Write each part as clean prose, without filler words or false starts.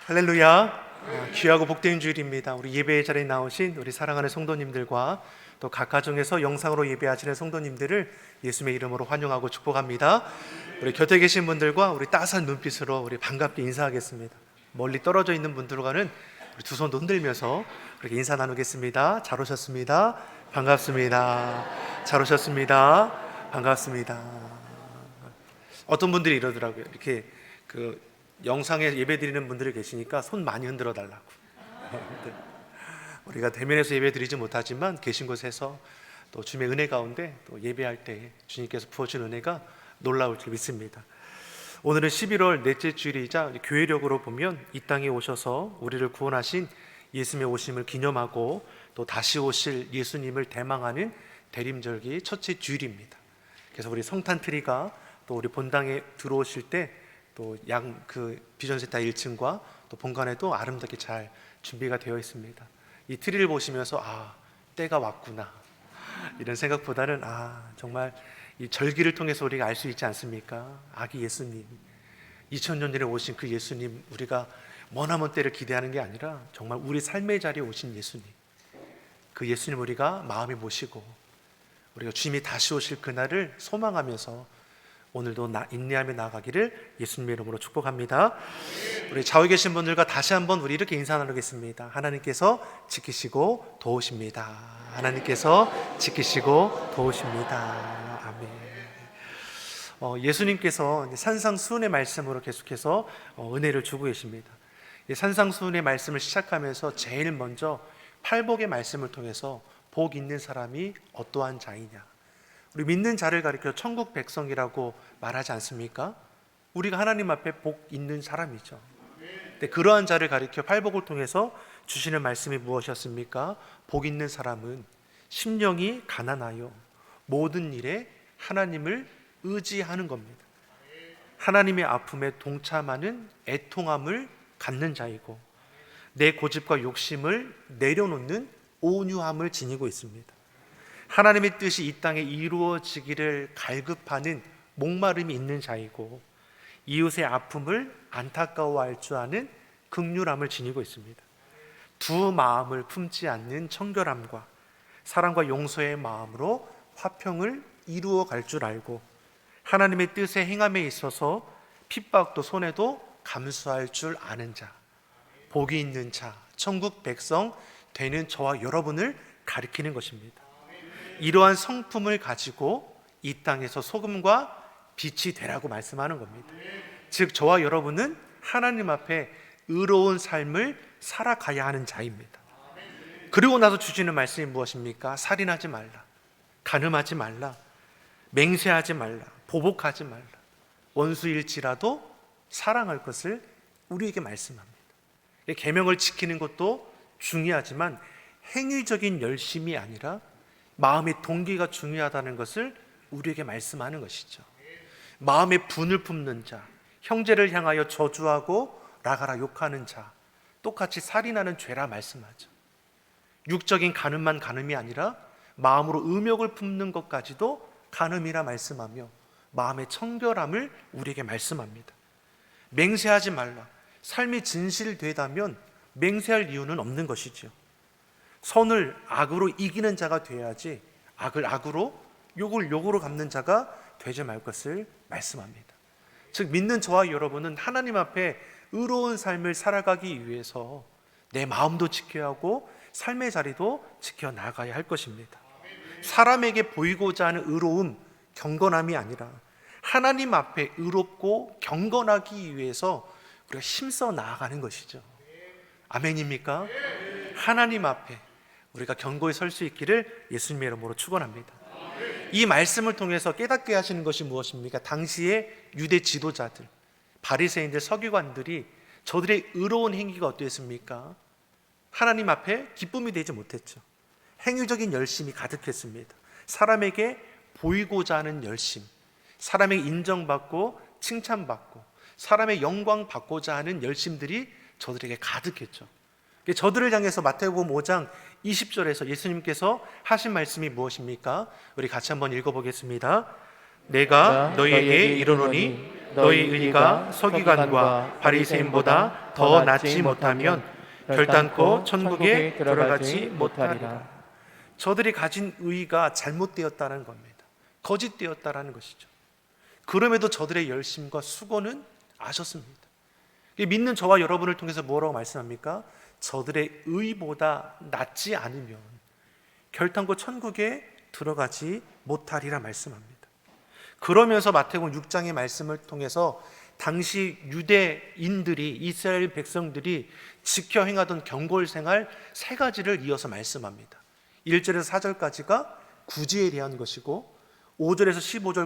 할렐루야. 귀하고 복된 주일입니다. 우리 예배의 자리에 나오신 우리 사랑하는 성도님들과 또 각 가정에서 영상으로 예배하시는 성도님들을 예수님의 이름으로 환영하고 축복합니다. 우리 곁에 계신 분들과 우리 따스한 눈빛으로 우리 반갑게 인사하겠습니다. 멀리 떨어져 있는 분들과는 우리 두 손도 흔들면서 그렇게 인사 나누겠습니다. 잘 오셨습니다. 반갑습니다. 잘 오셨습니다. 반갑습니다. 어떤 분들이 이러더라고요. 이렇게 영상에 예배 드리는 분들이 계시니까 손 많이 흔들어 달라고. 우리가 대면에서 예배 드리지 못하지만 계신 곳에서 또 주님의 은혜 가운데 또 예배할 때 주님께서 부어준 은혜가 놀라울 줄 믿습니다. 오늘은 11월 넷째 주일이자 교회력으로 보면 이 땅에 오셔서 우리를 구원하신 예수님의 오심을 기념하고 또 다시 오실 예수님을 대망하는 대림절기 첫째 주일입니다. 그래서 우리 성탄 트리가 또 우리 본당에 들어오실 때 또 비전센터 1층과 또 본관에도 아름답게 잘 준비가 되어 있습니다. 이 트리를 보시면서 때가 왔구나 이런 생각보다는 정말 이 절기를 통해서 우리가 알 수 있지 않습니까? 아기 예수님, 2000년 전에 오신 그 예수님, 우리가 머나먼 때를 기대하는 게 아니라 정말 우리 삶의 자리에 오신 예수님, 그 예수님 우리가 마음에 모시고 우리가 주님이 다시 오실 그날을 소망하면서 오늘도 인내하며 나아가기를 예수님의 이름으로 축복합니다. 우리 좌우에 계신 분들과 다시 한번 우리 이렇게 인사 나누겠습니다. 하나님께서 지키시고 도우십니다. 하나님께서 지키시고 도우십니다. 아멘. 예수님께서 산상수훈의 말씀으로 계속해서 은혜를 주고 계십니다. 산상수훈의 말씀을 시작하면서 제일 먼저 팔복의 말씀을 통해서 복 있는 사람이 어떠한 자이냐, 우리 믿는 자를 가리켜 천국 백성이라고 말하지 않습니까? 우리가 하나님 앞에 복 있는 사람이죠. 근데 그러한 자를 가리켜 팔복을 통해서 주시는 말씀이 무엇이었습니까? 복 있는 사람은 심령이 가난하여 모든 일에 하나님을 의지하는 겁니다. 하나님의 아픔에 동참하는 애통함을 갖는 자이고 내 고집과 욕심을 내려놓는 온유함을 지니고 있습니다. 하나님의 뜻이 이 땅에 이루어지기를 갈급하는 목마름이 있는 자이고 이웃의 아픔을 안타까워할 줄 아는 긍휼함을 지니고 있습니다. 두 마음을 품지 않는 청결함과 사랑과 용서의 마음으로 화평을 이루어 갈 줄 알고 하나님의 뜻에 행함에 있어서 핍박도 손해도 감수할 줄 아는 자, 복이 있는 자, 천국 백성 되는 저와 여러분을 가리키는 것입니다. 이러한 성품을 가지고 이 땅에서 소금과 빛이 되라고 말씀하는 겁니다. 즉 저와 여러분은 하나님 앞에 의로운 삶을 살아가야 하는 자입니다. 그리고 나서 주시는 말씀이 무엇입니까? 살인하지 말라, 간음하지 말라, 맹세하지 말라, 보복하지 말라, 원수일지라도 사랑할 것을 우리에게 말씀합니다. 계명을 지키는 것도 중요하지만 행위적인 열심이 아니라 마음의 동기가 중요하다는 것을 우리에게 말씀하는 것이죠. 마음의 분을 품는 자, 형제를 향하여 저주하고 나가라 욕하는 자, 똑같이 살인하는 죄라 말씀하죠. 육적인 간음만 간음이 아니라 마음으로 음욕을 품는 것까지도 간음이라 말씀하며 마음의 청결함을 우리에게 말씀합니다. 맹세하지 말라. 삶이 진실되다면 맹세할 이유는 없는 것이죠. 선을 악으로 이기는 자가 되어야지 악을 악으로 욕을 욕으로 갚는 자가 되지 말 것을 말씀합니다. 즉 믿는 저와 여러분은 하나님 앞에 의로운 삶을 살아가기 위해서 내 마음도 지켜야 하고 삶의 자리도 지켜나가야 할 것입니다. 사람에게 보이고자 하는 의로움, 경건함이 아니라 하나님 앞에 의롭고 경건하기 위해서 우리가 힘써 나아가는 것이죠. 아멘입니까? 하나님 앞에 우리가 견고히 설 수 있기를 예수님의 이름으로 축원합니다. 이 말씀을 통해서 깨닫게 하시는 것이 무엇입니까? 당시의 유대 지도자들, 바리새인들, 서기관들이 저들의 의로운 행위가 어땠습니까? 하나님 앞에 기쁨이 되지 못했죠. 행위적인 열심이 가득했습니다. 사람에게 보이고자 하는 열심, 사람에게 인정받고 칭찬받고 사람의 영광 받고자 하는 열심들이 저들에게 가득했죠. 저들을 향해서 마태복음 5장 20절에서 예수님께서 하신 말씀이 무엇입니까? 우리 같이 한번 읽어보겠습니다. 내가 너희에게 이르노니 너희 의가 서기관과 바리새인보다 더 낫지 못하면 결단코 천국에 들어가지 못하리라. 저들이 가진 의가 잘못되었다는 겁니다. 거짓되었다는 것이죠. 그럼에도 저들의 열심과 수고는 아셨습니다. 믿는 저와 여러분을 통해서 뭐라고 말씀합니까? 저들의 의보다 낫지 않으면 결단코 천국에 들어가지 못하리라 말씀합니다. 그러면서 마태복음 6장의 말씀을 통해서 당시 유대인들이, 이스라엘 백성들이 지켜 행하던 경골 생활 세 가지를 이어서 말씀합니다. 1절에서 4절까지가 구제에 대한 것이고, 5절에서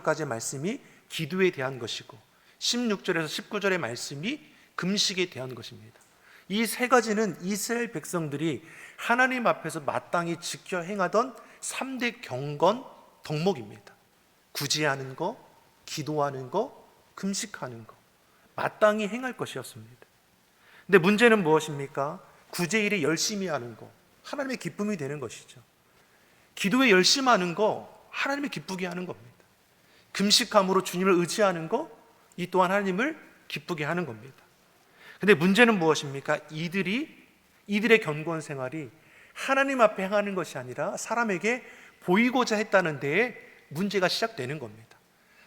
15절까지의 말씀이 기도에 대한 것이고, 16절에서 19절의 말씀이 금식에 대한 것입니다. 이 세 가지는 이스라엘 백성들이 하나님 앞에서 마땅히 지켜 행하던 3대 경건 덕목입니다. 구제하는 거, 기도하는 거, 금식하는 거, 마땅히 행할 것이었습니다. 근데 문제는 무엇입니까? 구제일에 열심히 하는 거, 하나님의 기쁨이 되는 것이죠. 기도에 열심하는 거, 하나님을 기쁘게 하는 겁니다. 금식함으로 주님을 의지하는 거, 이 또한 하나님을 기쁘게 하는 겁니다. 근데 문제는 무엇입니까? 이들의 경건 생활이 하나님 앞에 행하는 것이 아니라 사람에게 보이고자 했다는 데에 문제가 시작되는 겁니다.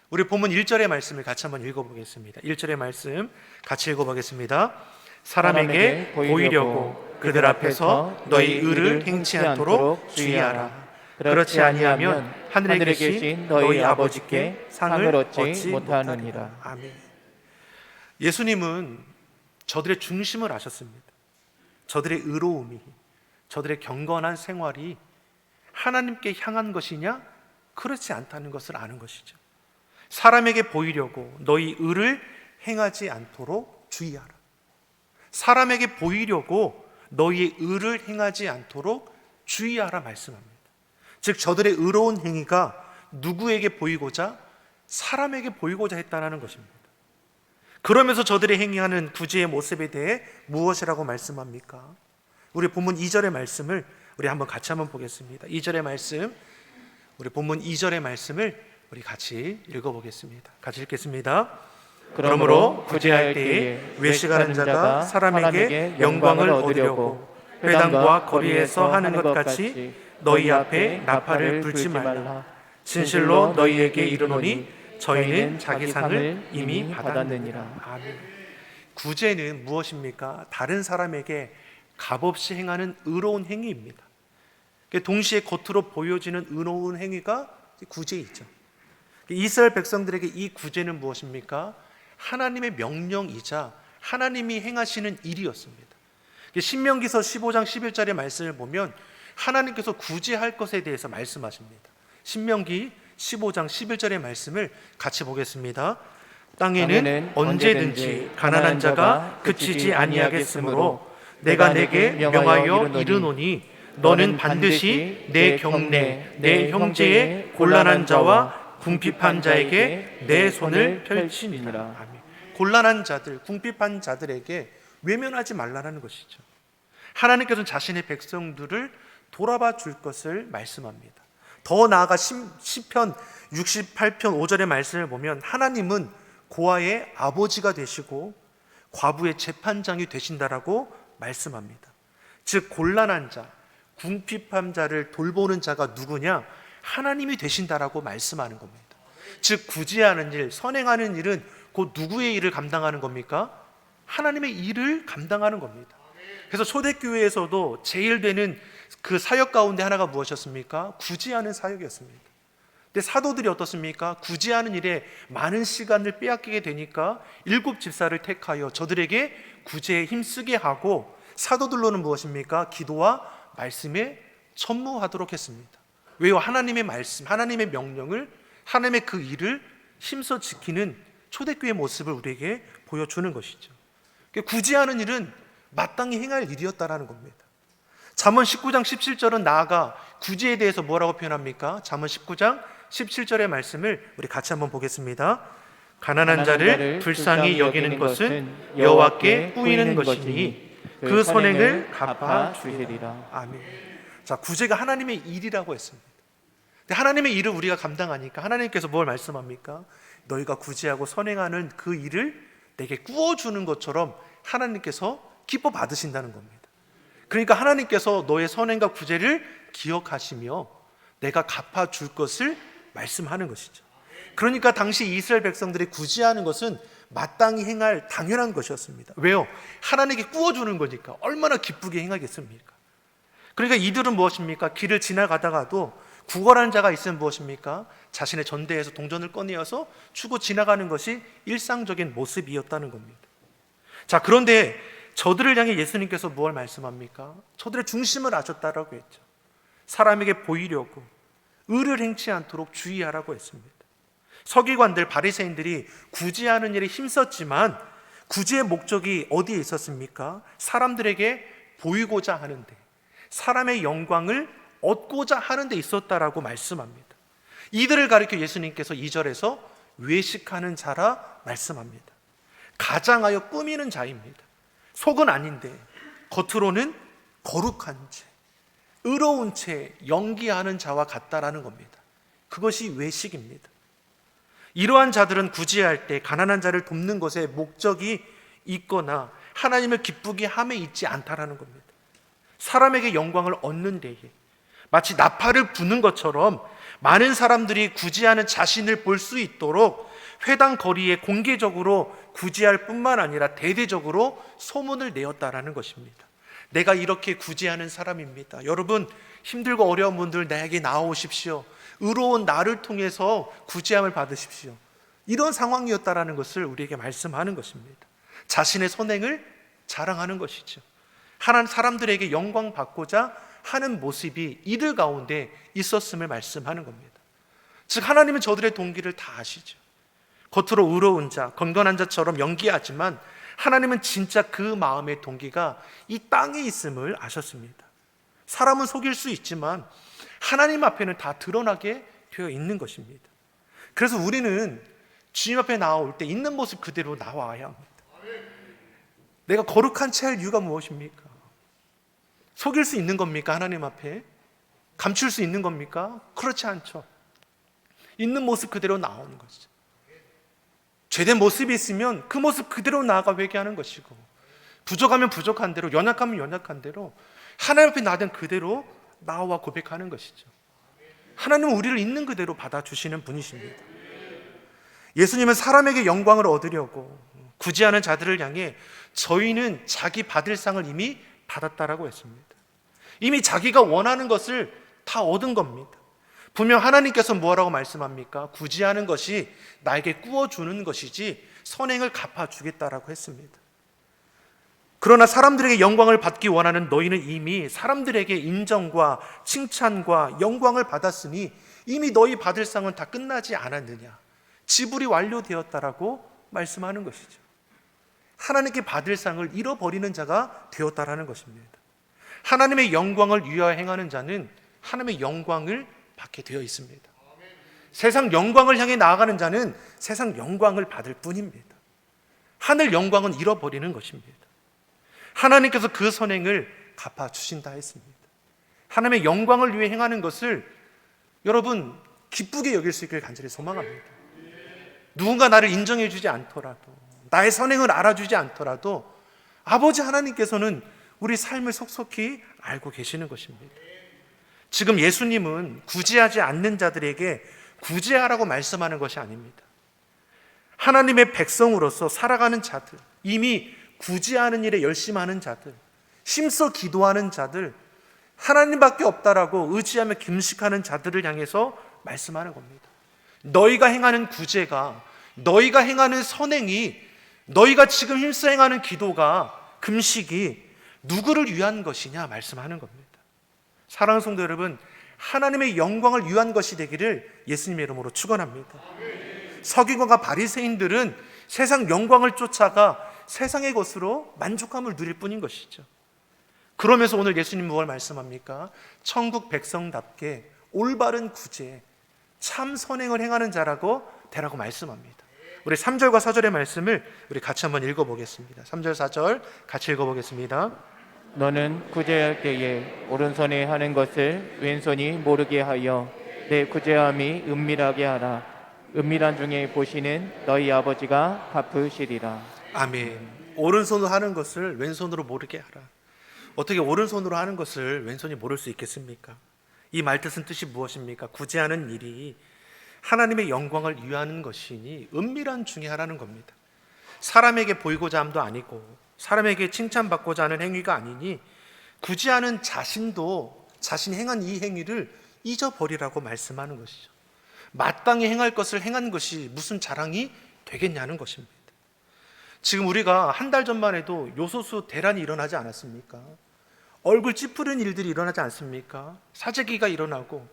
우리 본문 1절의 말씀을 같이 한번 읽어보겠습니다. 1절의 말씀 같이 읽어보겠습니다. 사람에게 보이려고 그들 앞에서 너희 의를 행치 않도록 주의하라. 그렇지 아니하면 하늘에 계신 너희 아버지께 상을 얻지 못하느니라. 아멘. 예수님은 저들의 중심을 아셨습니다. 저들의 의로움이, 저들의 경건한 생활이 하나님께 향한 것이냐? 그렇지 않다는 것을 아는 것이죠. 사람에게 보이려고 너희 의를 행하지 않도록 주의하라. 사람에게 보이려고 너희의 의를 행하지 않도록 주의하라 말씀합니다. 즉 저들의 의로운 행위가 누구에게 보이고자? 사람에게 보이고자 했다는 것입니다. 그러면서 저들이 행하는 구제의 모습에 대해 무엇이라고 말씀합니까? 우리 본문 2절의 말씀을 우리 한번 같이 한번 보겠습니다. 2절의 말씀, 우리 본문 2절의 말씀을 우리 같이 읽어보겠습니다. 같이 읽겠습니다. 그러므로 구제할 때에 외식하는 자가 사람에게 영광을 얻으려고 회당과 거리에서 하는 것 같이 너희 앞에 나팔을 불지 말라. 진실로 너희에게 이르노니 저희는 자기 상을 이미 받았느니라. 아멘. 구제는 무엇입니까? 다른 사람에게 값없이 행하는 의로운 행위입니다. 동시에 겉으로 보여지는 의로운 행위가 구제이죠. 이스라엘 백성들에게 이 구제는 무엇입니까? 하나님의 명령이자 하나님이 행하시는 일이었습니다. 신명기서 15장 11절의 말씀을 보면 하나님께서 구제할 것에 대해서 말씀하십니다. 신명기 15장 11절의 말씀을 같이 보겠습니다. 땅에는 언제든지 가난한 자가 그치지 아니하겠으므로 내가 내게 명하여 이르노니 너는 반드시 내 경내 내 형제의 곤란한 자와 궁핍한 자에게 내 손을 펼치니라. 아멘. 곤란한 자들, 궁핍한 자들에게 외면하지 말라는 것이죠. 하나님께서는 자신의 백성들을 돌아봐 줄 것을 말씀합니다. 더 나아가 시편 68편 5절의 말씀을 보면 하나님은 고아의 아버지가 되시고 과부의 재판장이 되신다라고 말씀합니다. 즉 곤란한 자, 궁핍한 자를 돌보는 자가 누구냐? 하나님이 되신다라고 말씀하는 겁니다. 즉 구제하는 일, 선행하는 일은 곧 누구의 일을 감당하는 겁니까? 하나님의 일을 감당하는 겁니다. 그래서 초대교회에서도 제일 되는 그 사역 가운데 하나가 무엇이었습니까? 구제하는 사역이었습니다. 근데 사도들이 어떻습니까? 구제하는 일에 많은 시간을 빼앗기게 되니까 7 집사를 택하여 저들에게 구제에 힘쓰게 하고 사도들로는 무엇입니까? 기도와 말씀에 천무하도록 했습니다. 왜요? 하나님의 말씀, 하나님의 명령을, 하나님의 그 일을 힘써 지키는 초대교회의 모습을 우리에게 보여주는 것이죠. 구제하는 일은 마땅히 행할 일이었다라는 겁니다. 잠언 19장 17절은 나아가 구제에 대해서 뭐라고 표현합니까? 잠언 19장 17절의 말씀을 우리 같이 한번 보겠습니다. 가난한 자를 불쌍히 여기는 것은 여호와께 꾸이는 것이니 그 선행을 갚아 주리라. 아멘. 자, 구제가 하나님의 일이라고 했습니다. 하나님의 일을 우리가 감당하니까 하나님께서 뭘 말씀합니까? 너희가 구제하고 선행하는 그 일을 내게 꾸어주는 것처럼 하나님께서 기뻐 받으신다는 겁니다. 그러니까 하나님께서 너의 선행과 구제를 기억하시며 내가 갚아줄 것을 말씀하는 것이죠. 그러니까 당시 이스라엘 백성들이 구제하는 것은 마땅히 행할 당연한 것이었습니다. 왜요? 하나님께 꾸어주는 거니까 얼마나 기쁘게 행하겠습니까? 그러니까 이들은 무엇입니까? 길을 지나가다가도 구걸하는 자가 있으면 무엇입니까? 자신의 전대에서 동전을 꺼내어서 주고 지나가는 것이 일상적인 모습이었다는 겁니다. 자, 그런데 저들을 향해 예수님께서 무엇을 말씀합니까? 저들의 중심을 아셨다라고 했죠. 사람에게 보이려고 의를 행치 않도록 주의하라고 했습니다. 서기관들, 바리새인들이 구제하는 일에 힘썼지만 구제의 목적이 어디에 있었습니까? 사람들에게 보이고자 하는데, 사람의 영광을 얻고자 하는 데 있었다라고 말씀합니다. 이들을 가리켜 예수님께서 2절에서 외식하는 자라 말씀합니다. 가장하여 꾸미는 자입니다. 속은 아닌데 겉으로는 거룩한 채, 의로운 채 연기하는 자와 같다라는 겁니다. 그것이 외식입니다. 이러한 자들은 구제할 때 가난한 자를 돕는 것에 목적이 있거나 하나님을 기쁘게 함에 있지 않다라는 겁니다. 사람에게 영광을 얻는 데에 마치 나팔을 부는 것처럼 많은 사람들이 구제하는 자신을 볼 수 있도록 회당 거리에 공개적으로 구제할 뿐만 아니라 대대적으로 소문을 내었다라는 것입니다. 내가 이렇게 구제하는 사람입니다. 여러분, 힘들고 어려운 분들 내게 나오십시오. 의로운 나를 통해서 구제함을 받으십시오. 이런 상황이었다라는 것을 우리에게 말씀하는 것입니다. 자신의 선행을 자랑하는 것이죠. 하나님 사람들에게 영광 받고자 하는 모습이 이들 가운데 있었음을 말씀하는 겁니다. 즉 하나님은 저들의 동기를 다 아시죠. 겉으로 의로운 자, 건건한 자처럼 연기하지만 하나님은 진짜 그 마음의 동기가 이 땅에 있음을 아셨습니다. 사람은 속일 수 있지만 하나님 앞에는 다 드러나게 되어 있는 것입니다. 그래서 우리는 주님 앞에 나올 때 있는 모습 그대로 나와야 합니다. 내가 거룩한 채 할 이유가 무엇입니까? 속일 수 있는 겁니까? 하나님 앞에 감출 수 있는 겁니까? 그렇지 않죠. 있는 모습 그대로 나오는 것이죠. 죄된 모습이 있으면 그 모습 그대로 나아가 회개하는 것이고, 부족하면 부족한 대로, 연약하면 연약한 대로 하나님 앞에 나된 그대로 나와 고백하는 것이죠. 하나님은 우리를 있는 그대로 받아주시는 분이십니다. 예수님은 사람에게 영광을 얻으려고 구제하는 자들을 향해 저희는 자기 받을 상을 이미 받았다라고 했습니다. 이미 자기가 원하는 것을 다 얻은 겁니다. 분명 하나님께서 뭐라고 말씀합니까? 구제하는 것이 나에게 꾸어주는 것이지 선행을 갚아주겠다라고 했습니다. 그러나 사람들에게 영광을 받기 원하는 너희는 이미 사람들에게 인정과 칭찬과 영광을 받았으니 이미 너희 받을 상은 다 끝나지 않았느냐, 지불이 완료되었다라고 말씀하는 것이죠. 하나님께 받을 상을 잃어버리는 자가 되었다라는 것입니다. 하나님의 영광을 위하여 행하는 자는 하나님의 영광을 받게 되어 있습니다. 세상 영광을 향해 나아가는 자는 세상 영광을 받을 뿐입니다. 하늘 영광은 잃어버리는 것입니다. 하나님께서 그 선행을 갚아주신다 했습니다. 하나님의 영광을 위해 행하는 것을 여러분 기쁘게 여길 수 있기를 간절히 소망합니다. 누군가 나를 인정해 주지 않더라도, 나의 선행을 알아주지 않더라도 아버지 하나님께서는 우리 삶을 속속히 알고 계시는 것입니다. 지금 예수님은 구제하지 않는 자들에게 구제하라고 말씀하는 것이 아닙니다. 하나님의 백성으로서 살아가는 자들, 이미 구제하는 일에 열심하는 자들, 힘써 기도하는 자들, 하나님밖에 없다라고 의지하며 금식하는 자들을 향해서 말씀하는 겁니다. 너희가 행하는 구제가, 너희가 행하는 선행이, 너희가 지금 힘써 행하는 기도가, 금식이 누구를 위한 것이냐 말씀하는 겁니다. 사랑하는 성도 여러분, 하나님의 영광을 위한 것이 되기를 예수님의 이름으로 축원합니다. 서기관과 바리새인들은 세상 영광을 쫓아가 세상의 것으로 만족함을 누릴 뿐인 것이죠. 그러면서 오늘 예수님 무엇을 말씀합니까? 천국 백성답게 올바른 구제, 참 선행을 행하는 자라고 되라고 말씀합니다. 우리 3절과 4절의 말씀을 우리 같이 한번 읽어보겠습니다. 3절 4절 같이 읽어보겠습니다. 너는 구제할 때에 오른손에 하는 것을 왼손이 모르게 하여 내 구제함이 은밀하게 하라. 은밀한 중에 보시는 너희 아버지가 갚으시리라. 아멘. 오른손으로 하는 것을 왼손으로 모르게 하라. 어떻게 오른손으로 하는 것을 왼손이 모를 수 있겠습니까? 이 말뜻은 뜻이 무엇입니까? 구제하는 일이 하나님의 영광을 위하는 것이니 은밀한 중에 하라는 겁니다. 사람에게 보이고자 함도 아니고 사람에게 칭찬받고자 하는 행위가 아니니 구제하는 자신도 자신이 행한 이 행위를 잊어버리라고 말씀하는 것이죠. 마땅히 행할 것을 행한 것이 무슨 자랑이 되겠냐는 것입니다. 지금 우리가 한 달 전만 해도 요소수 대란이 일어나지 않았습니까? 얼굴 찌푸린 일들이 일어나지 않습니까? 사재기가 일어나고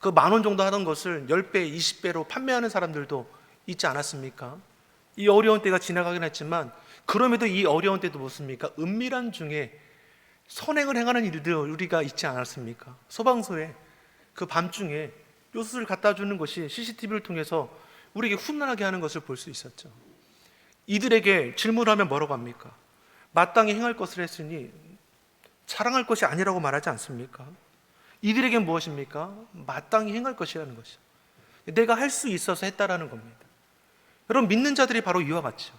그 10,000원 정도 하던 것을 10배, 20배로 판매하는 사람들도 있지 않았습니까? 이 어려운 때가 지나가긴 했지만 그럼에도 이 어려운 때도 무엇입니까? 은밀한 중에 선행을 행하는 일들 우리가 있지 않았습니까? 소방서에 그 밤중에 요소수를 갖다 주는 것이 CCTV를 통해서 우리에게 훈훈하게 하는 것을 볼 수 있었죠. 이들에게 질문하면 뭐라고 합니까? 마땅히 행할 것을 했으니 자랑할 것이 아니라고 말하지 않습니까? 이들에겐 무엇입니까? 마땅히 행할 것이라는 것이죠. 내가 할 수 있어서 했다라는 겁니다. 여러분, 믿는 자들이 바로 이와 같죠.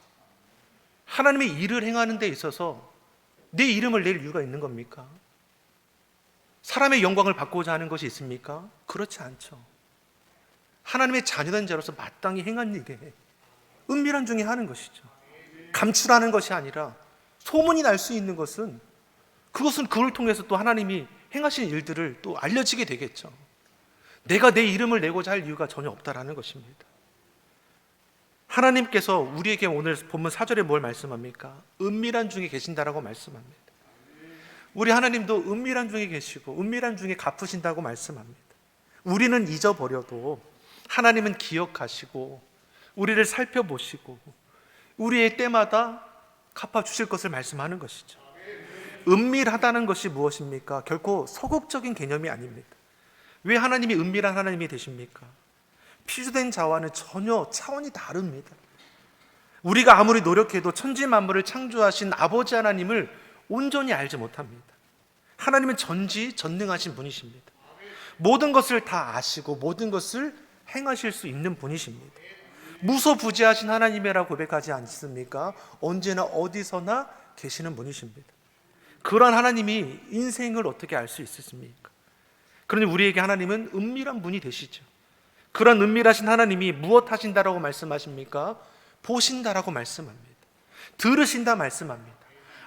하나님의 일을 행하는 데 있어서 내 이름을 낼 이유가 있는 겁니까? 사람의 영광을 받고자 하는 것이 있습니까? 그렇지 않죠. 하나님의 자녀된 자로서 마땅히 행한 일에 은밀한 중에 하는 것이죠. 감출하는 것이 아니라 소문이 날 수 있는 것은 그것은 그걸 통해서 또 하나님이 행하신 일들을 또 알려지게 되겠죠. 내가 내 이름을 내고자 할 이유가 전혀 없다라는 것입니다. 하나님께서 우리에게 오늘 본문 4절에 뭘 말씀합니까? 은밀한 중에 계신다라고 말씀합니다. 우리 하나님도 은밀한 중에 계시고 은밀한 중에 갚으신다고 말씀합니다. 우리는 잊어버려도 하나님은 기억하시고 우리를 살펴보시고 우리의 때마다 갚아주실 것을 말씀하는 것이죠. 은밀하다는 것이 무엇입니까? 결코 소극적인 개념이 아닙니다. 왜 하나님이 은밀한 하나님이 되십니까? 피조된 자와는 전혀 차원이 다릅니다. 우리가 아무리 노력해도 천지만물을 창조하신 아버지 하나님을 온전히 알지 못합니다. 하나님은 전지전능하신 분이십니다. 모든 것을 다 아시고 모든 것을 행하실 수 있는 분이십니다. 무소부지하신 하나님이라고 고백하지 않습니까? 언제나 어디서나 계시는 분이십니다. 그러한 하나님이 인생을 어떻게 알 수 있습니까? 그러니 우리에게 하나님은 은밀한 분이 되시죠. 그런 은밀하신 하나님이 무엇 하신다라고 말씀하십니까? 보신다라고 말씀합니다. 들으신다 말씀합니다.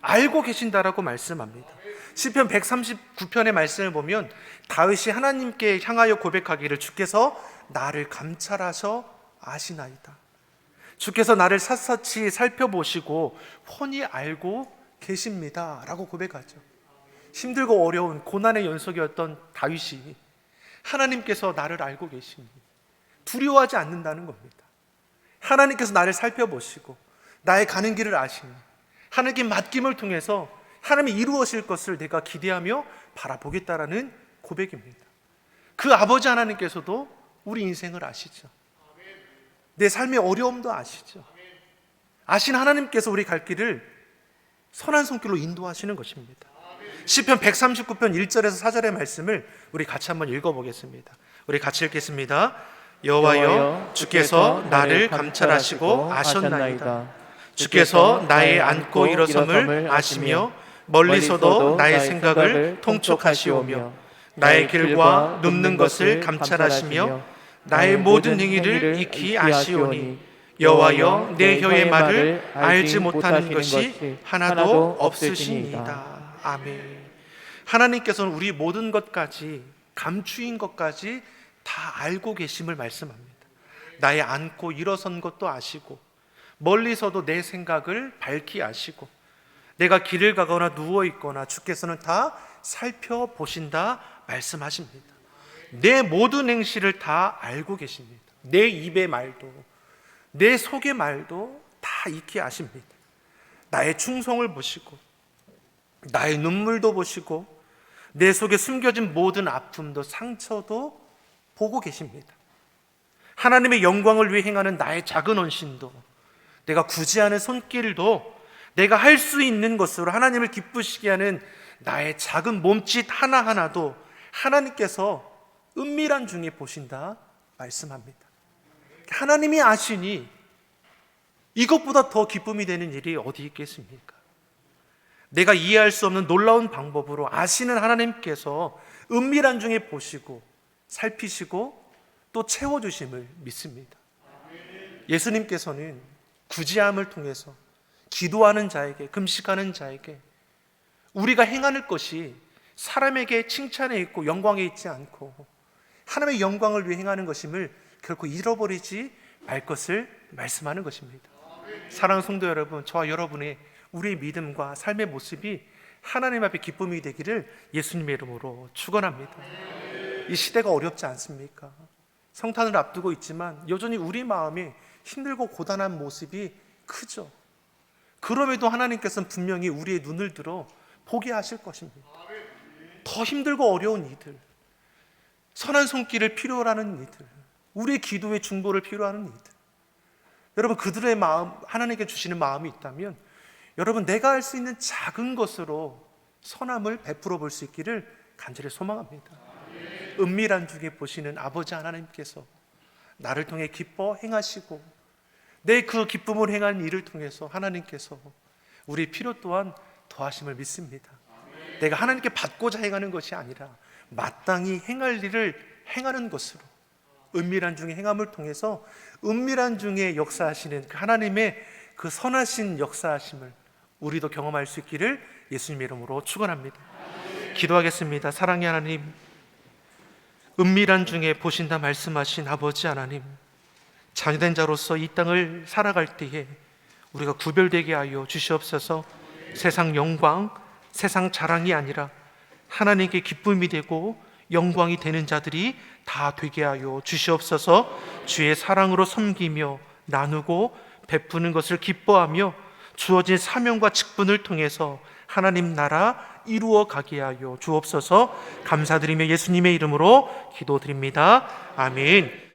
알고 계신다라고 말씀합니다. 시편 139편의 말씀을 보면 다윗이 하나님께 향하여 고백하기를 주께서 나를 감찰하셔 아시나이다. 주께서 나를 샅샅이 살펴보시고 훤히 알고 계십니다 라고 고백하죠. 힘들고 어려운 고난의 연속이었던 다윗이 하나님께서 나를 알고 계시니 두려워하지 않는다는 겁니다. 하나님께서 나를 살펴보시고 나의 가는 길을 아시니 하나님께 맡김을 통해서 하나님이 이루어질 것을 내가 기대하며 바라보겠다라는 고백입니다. 그 아버지 하나님께서도 우리 인생을 아시죠. 내 삶의 어려움도 아시죠. 아신 하나님께서 우리 갈 길을 선한 손길로 인도하시는 것입니다. 시편 139편 1절에서 4절의 말씀을 우리 같이 한번 읽어보겠습니다. 우리 같이 읽겠습니다. 여호와여, 주께서 나를 감찰하시고 아셨나이다. 주께서 나의 앉고 일어섬을 아시며 멀리서도 나의 생각을 통촉하시오며 나의 길과 눕는 것을 감찰하시며 나의 모든 행위를 익히 아시오니 여호와여, 내 혀의 말을 알지 못하는 것이 하나도 없으시니이다. 아멘. 하나님께서는 우리 모든 것까지 감추인 것까지 다 알고 계심을 말씀합니다. 나의 앉고 일어선 것도 아시고 멀리서도 내 생각을 밝히 아시고 내가 길을 가거나 누워있거나 주께서는 다 살펴보신다 말씀하십니다. 내 모든 행실을 다 알고 계십니다. 내 입의 말도 내 속의 말도 다 익히 아십니다. 나의 충성을 보시고 나의 눈물도 보시고 내 속에 숨겨진 모든 아픔도 상처도 보고 계십니다. 하나님의 영광을 위해 행하는 나의 작은 헌신도 내가 구제하는 손길도 내가 할 수 있는 것으로 하나님을 기쁘시게 하는 나의 작은 몸짓 하나하나도 하나님께서 은밀한 중에 보신다 말씀합니다. 하나님이 아시니 이것보다 더 기쁨이 되는 일이 어디 있겠습니까? 내가 이해할 수 없는 놀라운 방법으로 아시는 하나님께서 은밀한 중에 보시고 살피시고 또 채워주심을 믿습니다. 예수님께서는 구제함을 통해서 기도하는 자에게, 금식하는 자에게 우리가 행하는 것이 사람에게 칭찬에 있고 영광에 있지 않고 하나님의 영광을 위해 행하는 것임을 결코 잃어버리지 말 것을 말씀하는 것입니다. 사랑하는 성도 여러분, 저와 여러분의 우리의 믿음과 삶의 모습이 하나님 앞에 기쁨이 되기를 예수님의 이름으로 축원합니다. 이 시대가 어렵지 않습니까? 성탄을 앞두고 있지만 여전히 우리 마음이 힘들고 고단한 모습이 크죠. 그럼에도 하나님께서는 분명히 우리의 눈을 들어 보게 하실 것입니다. 더 힘들고 어려운 이들, 선한 손길을 필요로 하는 이들, 우리의 기도의 중보를 필요로 하는 이들, 여러분 그들의 마음, 하나님께 주시는 마음이 있다면 여러분 내가 할 수 있는 작은 것으로 선함을 베풀어 볼 수 있기를 간절히 소망합니다. 은밀한 중에 보시는 아버지 하나님께서 나를 통해 기뻐 행하시고 내 그 기쁨을 행한 일을 통해서 하나님께서 우리 필요 또한 더하심을 믿습니다. 내가 하나님께 받고자 행하는 것이 아니라 마땅히 행할 일을 행하는 것으로 은밀한 중에 행함을 통해서 은밀한 중에 역사하시는 그 하나님의 그 선하신 역사하심을 우리도 경험할 수 있기를 예수님의 이름으로 축원합니다. 기도하겠습니다. 사랑의 하나님, 은밀한 중에 보신다 말씀하신 아버지 하나님, 자녀된 자로서 이 땅을 살아갈 때에 우리가 구별되게 하여 주시옵소서. 세상 영광, 세상 자랑이 아니라 하나님께 기쁨이 되고 영광이 되는 자들이 다 되게 하여 주시옵소서. 주의 사랑으로 섬기며 나누고 베푸는 것을 기뻐하며 주어진 사명과 직분을 통해서 하나님 나라 이루어 가게 하여 주옵소서. 감사드리며 예수님의 이름으로 기도드립니다. 아멘.